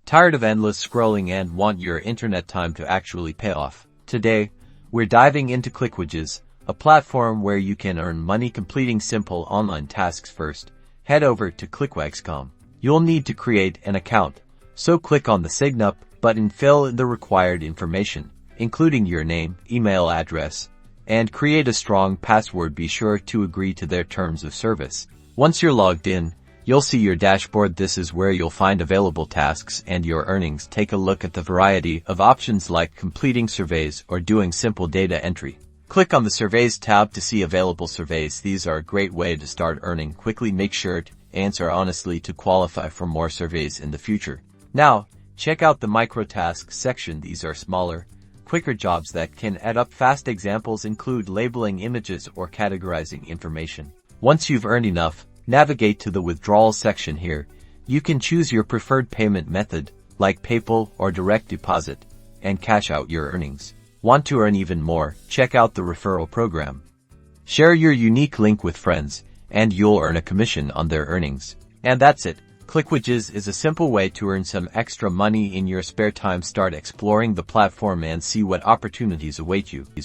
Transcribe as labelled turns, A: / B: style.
A: Tired of endless scrolling and want your internet time to actually pay off? Today, we're diving into ClickWages, a platform where you can earn money completing simple online tasks. First, head over to ClickWages.com. You'll need to create an account, so click on the Sign Up button, fill in the required information, including your name, email address, and create a strong password. Be sure to agree to their terms of service. Once you're logged in, you'll see your dashboard. This is where you'll find available tasks and your earnings. Take a look at the variety of options like completing surveys or doing simple data entry. Click on the Surveys tab to see available surveys. These are a great way to start earning quickly. Make sure to answer honestly to qualify for more surveys in the future. Now, check out the MicroTasks section. These are smaller, quicker jobs that can add up fast. Examples include labeling images or categorizing information. Once you've earned enough, navigate to the Withdrawal section. Here, you can choose your preferred payment method, like PayPal or direct deposit, and cash out your earnings. Want to earn even more? Check out the Referral Program. Share your unique link with friends, and you'll earn a commission on their earnings. And that's it. ClickWages is a simple way to earn some extra money in your spare time. Start exploring the platform and see what opportunities await you.